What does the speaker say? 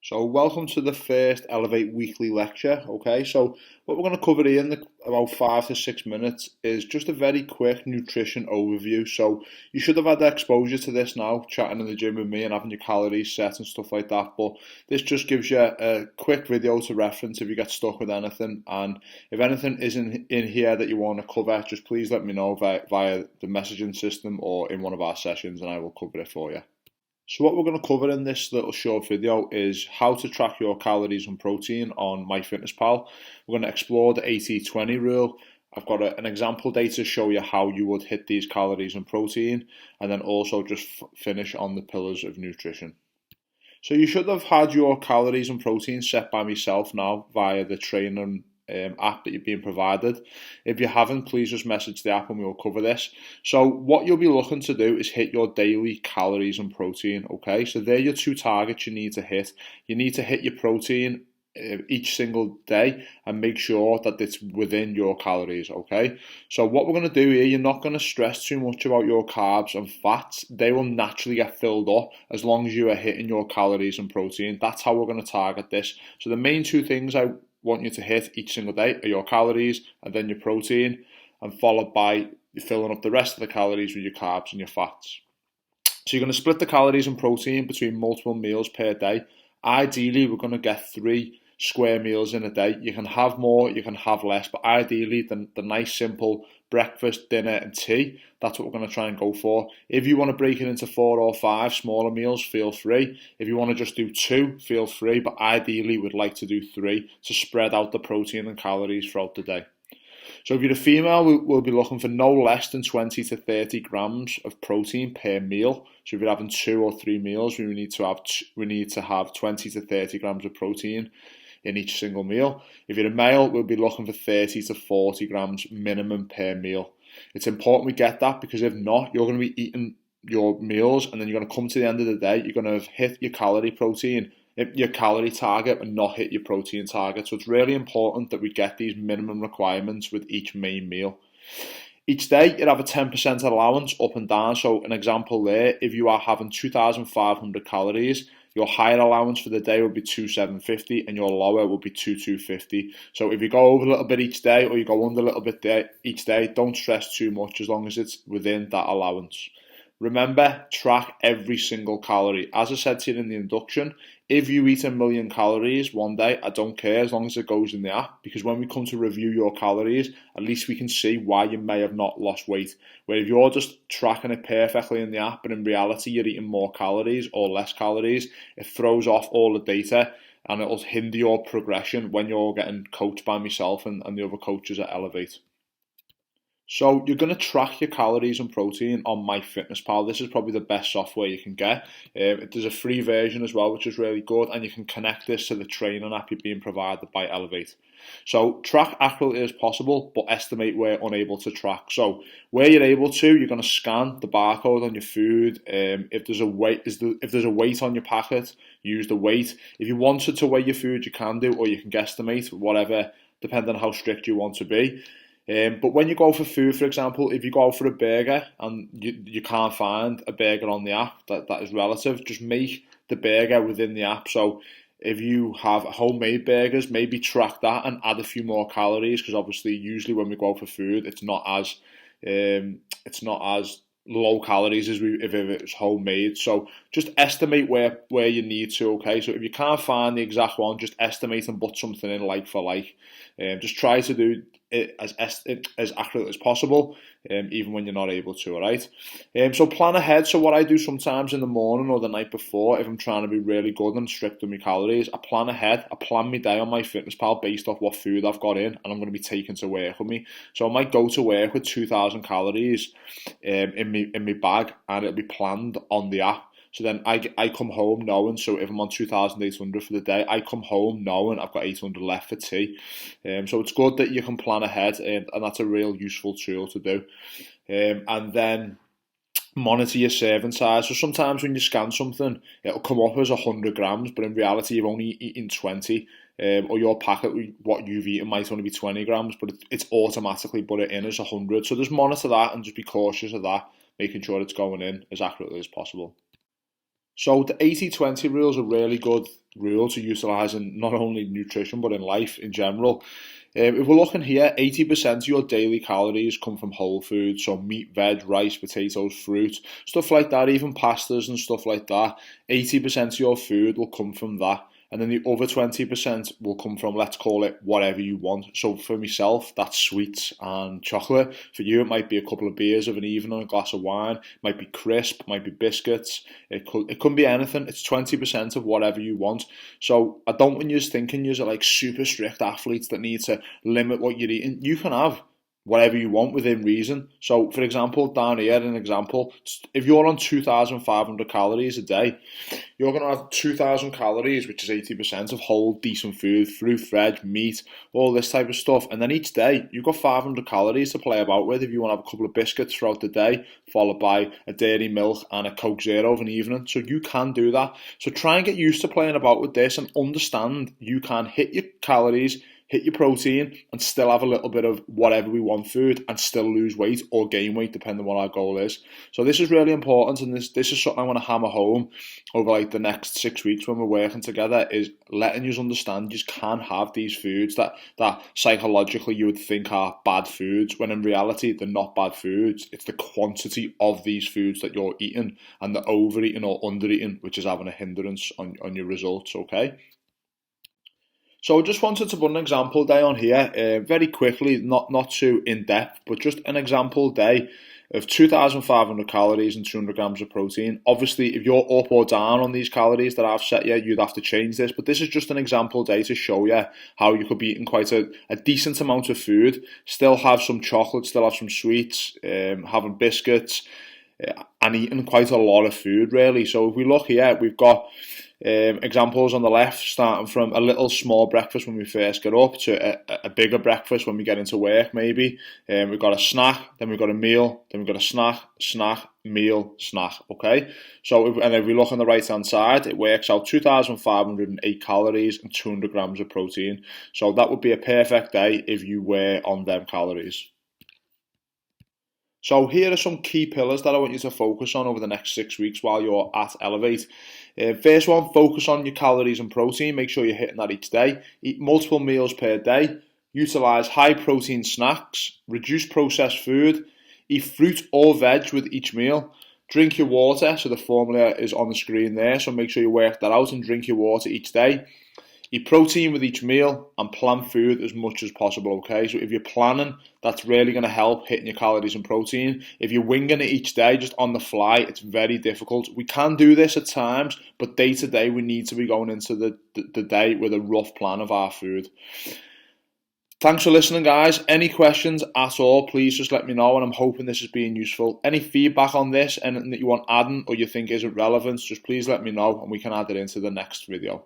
So welcome to the first ELEV8 weekly lecture, okay? So what we're going to cover here in about 5 to 6 minutes is just a very quick nutrition overview. So you should have had exposure to this now, chatting in the gym with me and having your calories set and stuff like that. But this just gives you a quick video to reference if you get stuck with anything. And if anything isn't in here that you want to cover, just please let me know via the messaging system or in one of our sessions and I will cover it for you. So what we're going to cover in this little short video is how to track your calories and protein on MyFitnessPal. We're going to explore the 80-20 rule. I've got an example day to show you how you would hit these calories and protein, and then also just finish on the pillars of nutrition. So you should have had your calories and protein set by myself now via the training app that you're being provided. If you haven't, please just message the app and we'll cover this. So what you'll be looking to do is hit your daily calories and protein, okay? So they're your two targets you need to hit. You need to hit your protein each single day and make sure that it's within your calories, okay? So what we're going to do here, you're not going to stress too much about your carbs and fats. They will naturally get filled up as long as you are hitting your calories and protein. That's how we're going to target this. So the main two things I want you to hit each single day are your calories and then your protein, and followed by filling up the rest of the calories with your carbs and your fats. So you're going to split the calories and protein between multiple meals per day. Ideally, we're going to get 3 square meals in a day. You can have more, you can have less, but ideally the nice simple breakfast, dinner and tea, that's what we're going to try and go for. If you want to break it into 4 or 5 smaller meals, feel free. If you want to just do 2, feel free, but ideally we'd like to do 3 to spread out the protein and calories throughout the day. So if you're a female, we'll be looking for no less than 20 to 30 grams of protein per meal. So if you're having 2 or 3 meals, we need to have 20 to 30 grams of protein in each single meal. If you're a male, we'll be looking for 30 to 40 grams minimum per meal. It's important we get that, because if not, you're going to be eating your meals and then you're going to come to the end of the day, you're going to have hit your calorie target and not hit your protein target. So it's really important that we get these minimum requirements with each main meal. Each day, you'd have a 10% allowance up and down. So an example there, if you are having 2,500 calories, your higher allowance for the day will be 2,750 and your lower will be 2,250. So if you go over a little bit each day or you go under a little bit each day, don't stress too much as long as it's within that allowance. Remember, track every single calorie. As I said to you in the induction, if you eat 1,000,000 calories one day, I don't care as long as it goes in the app, because when we come to review your calories, at least we can see why you may have not lost weight. Where if you're just tracking it perfectly in the app, but in reality you're eating more calories or less calories, it throws off all the data and it'll hinder your progression when you're getting coached by myself and the other coaches at ELEV8. So you're going to track your calories and protein on MyFitnessPal. This is probably the best software you can get. There's a free version as well, which is really good, and you can connect this to the training app you're being provided by ELEV8. So track accurately as possible, but estimate where unable to track. So where you're able to, you're going to scan the barcode on your food. If there's a weight on your packet, use the weight. If you wanted to weigh your food, you can do, or you can guesstimate, whatever, depending on how strict you want to be. But when you go for food, for example, if you go for a burger and you can't find a burger on the app that is relative, just make the burger within the app. So if you have homemade burgers, maybe track that and add a few more calories, because obviously usually when we go for food, it's not as low calories as if it's homemade. So just estimate where you need to, okay? So if you can't find the exact one, just estimate and put something in like for like. Just try to do it as accurate as possible, even when you're not able to, all right? So plan ahead. So what I do sometimes in the morning or the night before, if I'm trying to be really good and strict on my calories, I plan ahead. I plan my day on MyFitnessPal based off what food I've got in and I'm going to be taking to work with me. So I might go to work with 2,000 calories in my bag, and it'll be planned on the app. So then I come home knowing, so if I'm on 2,800 for the day, I come home knowing I've got 800 left for tea. So it's good that you can plan ahead, and that's a real useful tool to do. And then monitor your serving size. So sometimes when you scan something, it'll come up as 100 grams, but in reality you've only eaten 20. Or your packet, what you've eaten might only be 20 grams, but it's automatically put it in as 100. So just monitor that and just be cautious of that, making sure it's going in as accurately as possible. So the 80-20 rule is a really good rule to utilise in not only nutrition but in life in general. If we're looking here, 80% of your daily calories come from whole foods, so meat, veg, rice, potatoes, fruit, stuff like that, even pastas and stuff like that. 80% of your food will come from that. And then the other 20% will come from, let's call it, whatever you want. So for myself, that's sweets and chocolate. For you, it might be a couple of beers of an evening, a glass of wine. It might be crisp, it might be biscuits. It could be anything. It's 20% of whatever you want. So I don't want you thinking you're like super strict athletes that need to limit what you're eating. You can have whatever you want within reason. So, for example, down here, an example, if you're on 2,500 calories a day, you're going to have 2,000 calories, which is 80% of whole, decent food, fruit, veg, meat, all this type of stuff. And then each day, you've got 500 calories to play about with if you want to have a couple of biscuits throughout the day, followed by a dairy milk and a Coke Zero of an evening. So you can do that. So try and get used to playing about with this and understand you can hit your calories, hit your protein, and still have a little bit of whatever we want food and still lose weight or gain weight depending on what our goal is. So this is really important, and this is something I want to hammer home over like the next 6 weeks when we're working together, is letting you understand you can have these foods that psychologically you would think are bad foods, when in reality they're not bad foods. It's the quantity of these foods that you're eating and the overeating or undereating which is having a hindrance on your results, okay? So I just wanted to put an example day on here, very quickly, not too in-depth, but just an example day of 2,500 calories and 200 grams of protein. Obviously, if you're up or down on these calories that I've set you, you'd have to change this, but this is just an example day to show you how you could be eating quite a decent amount of food, still have some chocolate, still have some sweets, having biscuits, and eating quite a lot of food, really. So if we look here, we've got examples on the left, starting from a little small breakfast when we first get up to a bigger breakfast when we get into work, maybe. We've got a snack, then we've got a meal, then we've got a snack, meal, snack, okay? So, and if we look on the right-hand side, it works out 2,508 calories and 200 grams of protein. So that would be a perfect day if you were on them calories. So here are some key pillars that I want you to focus on over the next 6 weeks while you're at ELEV8. First one, focus on your calories and protein. Make sure you're hitting that each day. Eat multiple meals per day. Utilise high protein snacks. Reduce processed food. Eat fruit or veg with each meal. Drink your water. So the formula is on the screen there. So make sure you work that out and drink your water each day. Eat protein with each meal and plan food as much as possible, okay? So if you're planning, that's really going to help hitting your calories and protein. If you're winging it each day, just on the fly, it's very difficult. We can do this at times, but day to day, we need to be going into the day with a rough plan of our food. Thanks for listening, guys. Any questions at all, please just let me know, and I'm hoping this has been useful. Any feedback on this, anything that you want adding or you think isn't relevant, just please let me know and we can add it into the next video.